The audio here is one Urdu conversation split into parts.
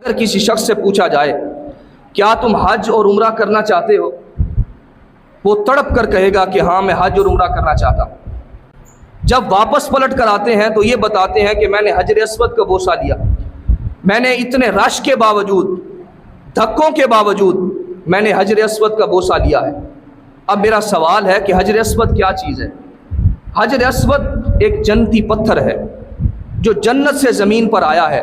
اگر کسی شخص سے پوچھا جائے کیا تم حج اور عمرہ کرنا چاہتے ہو، وہ تڑپ کر کہے گا کہ ہاں میں حج اور عمرہ کرنا چاہتا ہوں۔ جب واپس پلٹ کر آتے ہیں تو یہ بتاتے ہیں کہ میں نے حجر اسود کا بوسہ لیا، میں نے اتنے رش کے باوجود، دھکوں کے باوجود میں نے حجر اسود کا بوسہ لیا ہے۔ اب میرا سوال ہے کہ حجر اسود کیا چیز ہے؟ حجر اسود ایک جنتی پتھر ہے جو جنت سے زمین پر آیا ہے،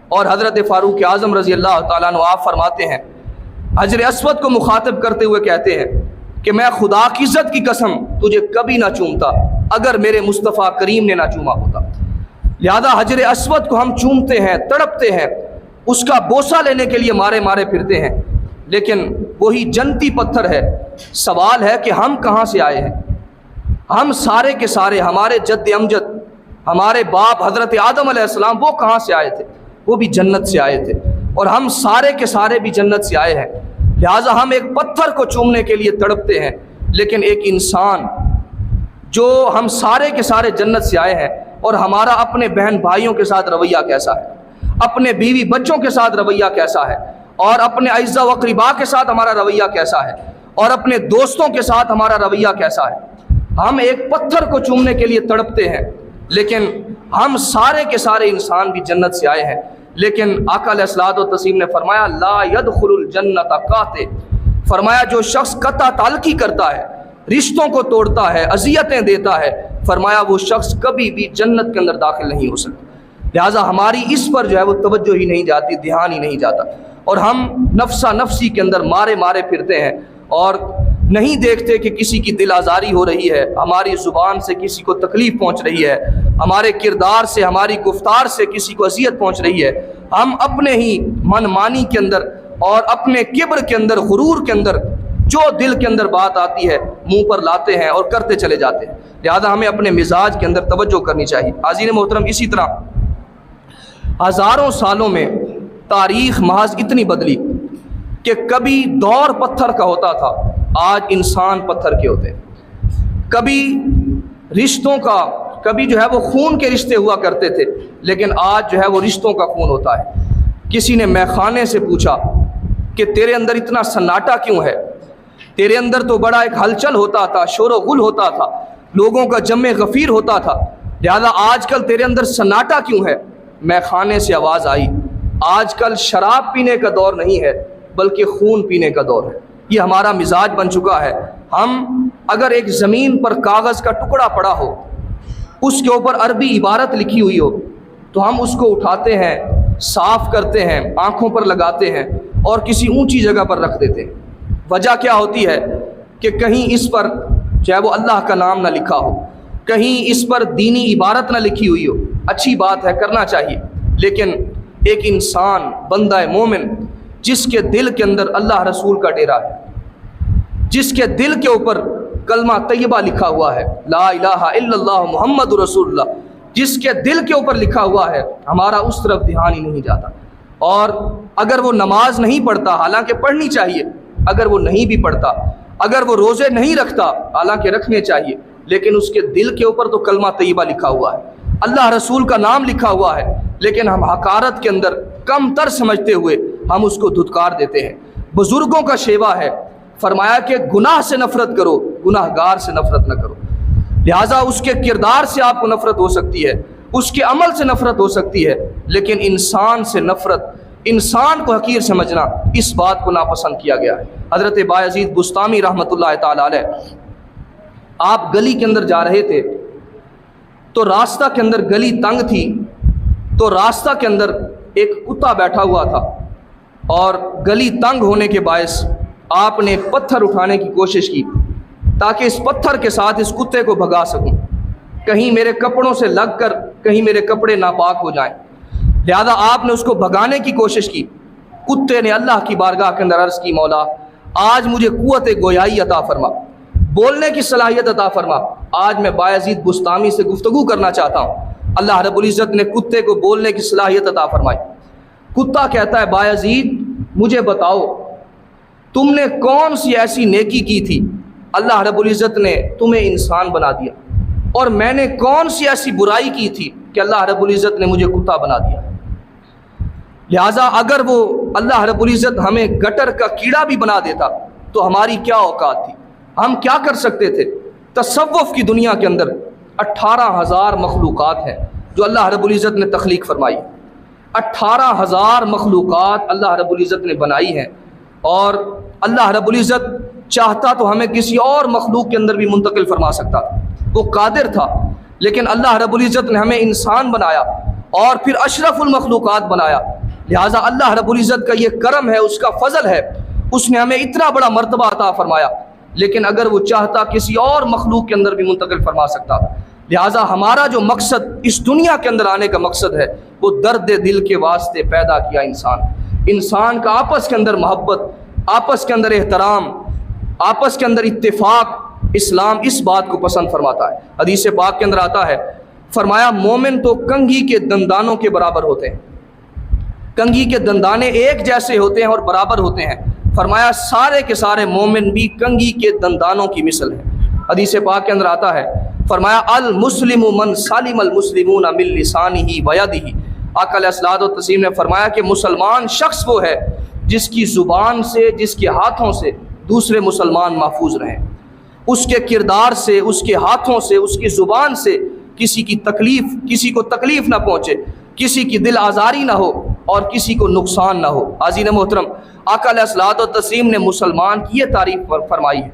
اور حضرت فاروق اعظم رضی اللہ تعالیٰ عنہ آپ فرماتے ہیں، حجر اسود کو مخاطب کرتے ہوئے کہتے ہیں کہ میں خدا کی عزت کی قسم تجھے کبھی نہ چومتا اگر میرے مصطفیٰ کریم نے نہ چوما ہوتا۔ لہذا حجر اسود کو ہم چومتے ہیں، تڑپتے ہیں، اس کا بوسہ لینے کے لیے مارے مارے پھرتے ہیں، لیکن وہی جنتی پتھر ہے۔ سوال ہے کہ ہم کہاں سے آئے ہیں؟ ہم سارے کے سارے، ہمارے جد امجد، ہمارے باپ حضرت آدم علیہ السلام، وہ کہاں سے آئے تھے؟ وہ بھی جنت سے آئے تھے، اور ہم سارے کے سارے بھی جنت سے آئے ہیں۔ لہٰذا ہم ایک پتھر کو چومنے کے لیے تڑپتے ہیں، لیکن ایک انسان جو ہم سارے کے سارے جنت سے آئے ہیں، اور ہمارا اپنے بہن بھائیوں کے ساتھ رویہ کیسا ہے، اپنے بیوی بچوں کے ساتھ رویہ کیسا ہے، اور اپنے اعزاء و اقرباء کے ساتھ ہمارا رویہ کیسا ہے، اور اپنے دوستوں کے ساتھ ہمارا رویہ کیسا ہے۔ ہم ایک پتھر کو چومنے کے لیے تڑپتے ہیں، لیکن ہم سارے کے سارے انسان بھی جنت سے آئے ہیں۔ لیکن آقا علیہ الصلوۃ والتسلیم نے فرمایا لا يدخل الجنت قاطع، فرمایا جو شخص قطع تعلقی کرتا ہے، رشتوں کو توڑتا ہے، اذیتیں دیتا ہے، فرمایا وہ شخص کبھی بھی جنت کے اندر داخل نہیں ہو سکتا۔ لہٰذا ہماری اس پر جو ہے وہ توجہ ہی نہیں جاتی، دھیان ہی نہیں جاتا، اور ہم نفسا نفسی کے اندر مارے مارے پھرتے ہیں، اور نہیں دیکھتے کہ کسی کی دل آزاری ہو رہی ہے، ہماری زبان سے کسی کو تکلیف پہنچ رہی ہے، ہمارے کردار سے، ہماری گفتار سے کسی کو اذیت پہنچ رہی ہے۔ ہم اپنے ہی من مانی کے اندر اور اپنے کبر کے اندر، غرور کے اندر، جو دل کے اندر بات آتی ہے منہ پر لاتے ہیں اور کرتے چلے جاتے ہیں۔ لہذا ہمیں اپنے مزاج کے اندر توجہ کرنی چاہیے۔ حاضرین محترم، اسی طرح ہزاروں سالوں میں تاریخ محض اتنی بدلی کہ کبھی دور پتھر کا ہوتا تھا، آج انسان پتھر کے ہوتے ہیں۔ کبھی رشتوں کا، کبھی جو ہے وہ خون کے رشتے ہوا کرتے تھے، لیکن آج جو ہے وہ رشتوں کا خون ہوتا ہے۔ کسی نے میخانے سے پوچھا کہ تیرے اندر اتنا سناٹا کیوں ہے؟ تیرے اندر تو بڑا ایک ہلچل ہوتا تھا، شور و غل ہوتا تھا، لوگوں کا جمع غفیر ہوتا تھا، لہذا آج کل تیرے اندر سناٹا کیوں ہے؟ میخانے سے آواز آئی، آج کل شراب پینے کا دور نہیں ہے بلکہ خون پینے کا دور ہے۔ یہ ہمارا مزاج بن چکا ہے۔ ہم اگر ایک زمین پر کاغذ کا ٹکڑا پڑا ہو، اس کے اوپر عربی عبارت لکھی ہوئی ہو، تو ہم اس کو اٹھاتے ہیں، صاف کرتے ہیں، آنکھوں پر لگاتے ہیں اور کسی اونچی جگہ پر رکھ دیتے ہیں۔ وجہ کیا ہوتی ہے کہ کہیں اس پر چاہے وہ اللہ کا نام نہ لکھا ہو، کہیں اس پر دینی عبارت نہ لکھی ہوئی ہو۔ اچھی بات ہے، کرنا چاہیے، لیکن ایک انسان، بندہ مومن، جس کے دل کے اندر اللہ رسول کا ڈیرا ہے، جس کے دل کے اوپر کلمہ طیبہ لکھا ہوا ہے، لا الہ الا اللہ محمد رسول اللہ، جس کے دل کے اوپر لکھا ہوا ہے، ہمارا اس طرف دھیان ہی نہیں جاتا۔ اور اگر وہ نماز نہیں پڑھتا، حالانکہ پڑھنی چاہیے، اگر وہ نہیں بھی پڑھتا، اگر وہ روزے نہیں رکھتا، حالانکہ رکھنے چاہیے، لیکن اس کے دل کے اوپر تو کلمہ طیبہ لکھا ہوا ہے، اللہ رسول کا نام لکھا ہوا ہے، لیکن ہم حقارت کے اندر کم تر سمجھتے ہوئے ہم اس کو دھتکار دیتے ہیں۔ بزرگوں کا شیوا ہے، فرمایا کہ گناہ سے نفرت کرو، گناہ گار سے نفرت نہ کرو۔ لہٰذا اس کے کردار سے آپ کو نفرت ہو سکتی ہے، اس کے عمل سے نفرت ہو سکتی ہے، لیکن انسان سے نفرت، انسان کو حقیر سمجھنا، اس بات کو ناپسند کیا گیا ہے۔ حضرت بایزید بستامی رحمۃ اللہ تعالی علیہ، آپ گلی کے اندر جا رہے تھے تو راستہ کے اندر گلی تنگ تھی، تو راستہ کے اندر ایک کتا بیٹھا ہوا تھا، اور گلی تنگ ہونے کے باعث آپ نے ایک پتھر اٹھانے کی کوشش کی تاکہ اس پتھر کے ساتھ اس کتے کو بھگا سکوں، کہیں میرے کپڑوں سے لگ کر کہیں میرے کپڑے ناپاک ہو جائیں۔ لہذا آپ نے اس کو بھگانے کی کوشش کی۔ کتے نے اللہ کی بارگاہ کے اندر عرض کی، مولا آج مجھے قوت گویائی عطا فرما، بولنے کی صلاحیت عطا فرما، آج میں بایزید بستامی سے گفتگو کرنا چاہتا ہوں۔ اللہ رب العزت نے کتے کو بولنے کی صلاحیت عطا فرمائی۔ کتا کہتا ہے، بایزید مجھے بتاؤ تم نے کون سی ایسی نیکی کی تھی، اللہ رب العزت نے تمہیں انسان بنا دیا، اور میں نے کون سی ایسی برائی کی تھی کہ اللہ رب العزت نے مجھے کتا بنا دیا۔ لہٰذا اگر وہ اللہ رب العزت ہمیں گٹر کا کیڑا بھی بنا دیتا تو ہماری کیا اوقات تھی، ہم کیا کر سکتے تھے؟ تصوف کی دنیا کے اندر 18,000 مخلوقات ہیں جو اللہ رب العزت نے تخلیق فرمائی، 18,000 مخلوقات اللہ رب العزت نے بنائی ہیں، اور اللہ رب العزت چاہتا تو ہمیں کسی اور مخلوق کے اندر بھی منتقل فرما سکتا تھا، وہ قادر تھا، لیکن اللہ رب العزت نے ہمیں انسان بنایا اور پھر اشرف المخلوقات بنایا۔ لہٰذا اللہ رب العزت کا یہ کرم ہے، اس کا فضل ہے، اس نے ہمیں اتنا بڑا مرتبہ عطا فرمایا، لیکن اگر وہ چاہتا کسی اور مخلوق کے اندر بھی منتقل فرما سکتا تھا۔ لہٰذا ہمارا جو مقصد اس دنیا کے اندر آنے کا مقصد ہے وہ درد دل کے واسطے پیدا کیا انسان کا آپس کے اندر محبت، آپس کے اندر احترام، آپس کے اندر اتفاق، اسلام اس بات کو پسند فرماتا ہے۔ حدیث پاک کے اندر آتا ہے، فرمایا مومن تو کنگھی کے دندانوں کے برابر ہوتے ہیں، کنگھی کے دندانے ایک جیسے ہوتے ہیں اور برابر ہوتے ہیں، فرمایا سارے کے سارے مومن بھی کنگھی کے دندانوں کی مثل ہیں۔ حدیث پاک کے اندر آتا ہے، فرمایا المسلم من سالم المسلمون من لسانہ ویدہ، آقا علیہ الصلوۃ والتسلیم نے فرمایا کہ مسلمان شخص وہ ہے جس کی زبان سے، جس کے ہاتھوں سے دوسرے مسلمان محفوظ رہیں، اس کے کردار سے، اس کے ہاتھوں سے، اس کی زبان سے کسی کو تکلیف نہ پہنچے، کسی کی دل آزاری نہ ہو اور کسی کو نقصان نہ ہو۔ حاضرین محترم، آقا علیہ الصلوۃ والتسلیم نے مسلمان کی یہ تعریف فرمائی ہے،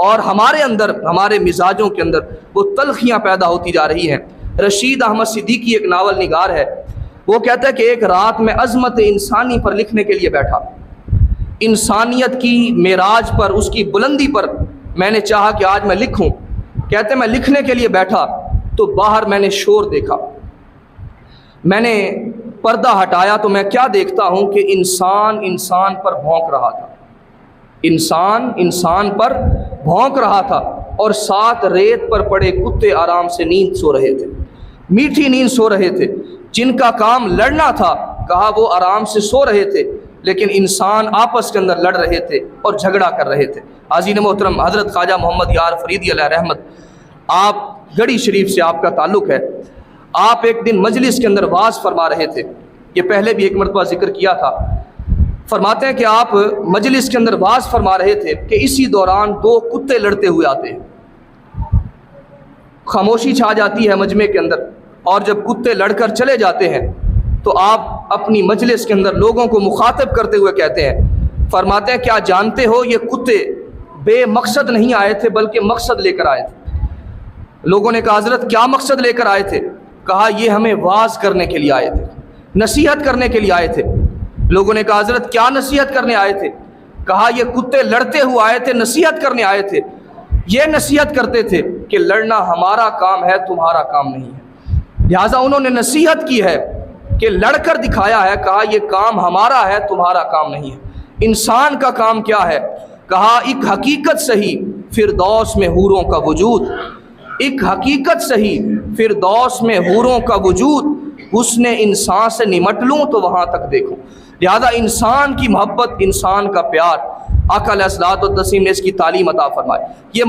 اور ہمارے اندر، ہمارے مزاجوں کے اندر وہ تلخیاں پیدا ہوتی جا رہی ہیں۔ رشید احمد صدیقی ایک ناول نگار ہے، وہ کہتا ہے کہ ایک رات میں عظمت انسانی پر لکھنے کے لیے بیٹھا، انسانیت کی معراج پر، اس کی بلندی پر میں نے چاہا کہ آج میں لکھوں۔ کہتے ہیں میں لکھنے کے لیے بیٹھا تو باہر میں نے شور دیکھا، میں نے پردہ ہٹایا تو میں کیا دیکھتا ہوں کہ انسان پر بھونک رہا تھا، انسان پر بھونک رہا تھا، اور ساتھ ریت پر پڑے کتے آرام سے نیند سو رہے تھے، میٹھی نیند سو رہے تھے۔ جن کا کام لڑنا تھا، کہا وہ آرام سے سو رہے تھے، لیکن انسان آپس کے اندر لڑ رہے تھے اور جھگڑا کر رہے تھے۔ حاضرین محترم، حضرت خواجہ محمد یار فریدی علیہ رحمت، آپ گڑھی شریف سے آپ کا تعلق ہے، آپ ایک دن مجلس کے اندر واعظ فرما رہے تھے، یہ پہلے بھی ایک مرتبہ ذکر کیا تھا۔ فرماتے ہیں کہ آپ مجلس کے اندر واعظ فرما رہے تھے کہ اسی دوران 2 کتے لڑتے ہوئے آتے ہیں، خاموشی چھا جاتی ہے مجمع کے اندر، اور جب کتے لڑ کر چلے جاتے ہیں تو آپ اپنی مجلس کے اندر لوگوں کو مخاطب کرتے ہوئے کہتے ہیں، فرماتے ہیں کیا جانتے ہو یہ کتے بے مقصد نہیں آئے تھے بلکہ مقصد لے کر آئے تھے۔ لوگوں نے کہا حضرت کیا مقصد لے کر آئے تھے؟ کہا یہ ہمیں واعظ کرنے کے لیے آئے تھے، نصیحت کرنے کے لیے آئے تھے۔ لوگوں نے کہا حضرت کیا نصیحت کرنے آئے تھے؟ کہا یہ کتے لڑتے ہوئے آئے تھے، نصیحت کرنے آئے تھے، یہ نصیحت کرتے تھے کہ لڑنا ہمارا کام ہے، تمہارا کام نہیں ہے۔ لہٰذا انہوں نے نصیحت کی ہے کہ لڑ کر دکھایا ہے، کہا یہ کام ہمارا ہے، تمہارا کام نہیں ہے۔ انسان کا کام کیا ہے؟ کہا ایک حقیقت صحیح فردوس میں حوروں کا وجود، ایک حقیقت صحیح فردوس میں حوروں کا وجود، حسن انسان سے نمٹ لوں تو وہاں تک دیکھوں۔ لہذا انسان کی محبت، انسان کا پیار، آقا علیہ الصلوۃ والتسلیم نے اس کی تعلیم عطا فرمائی۔ یہ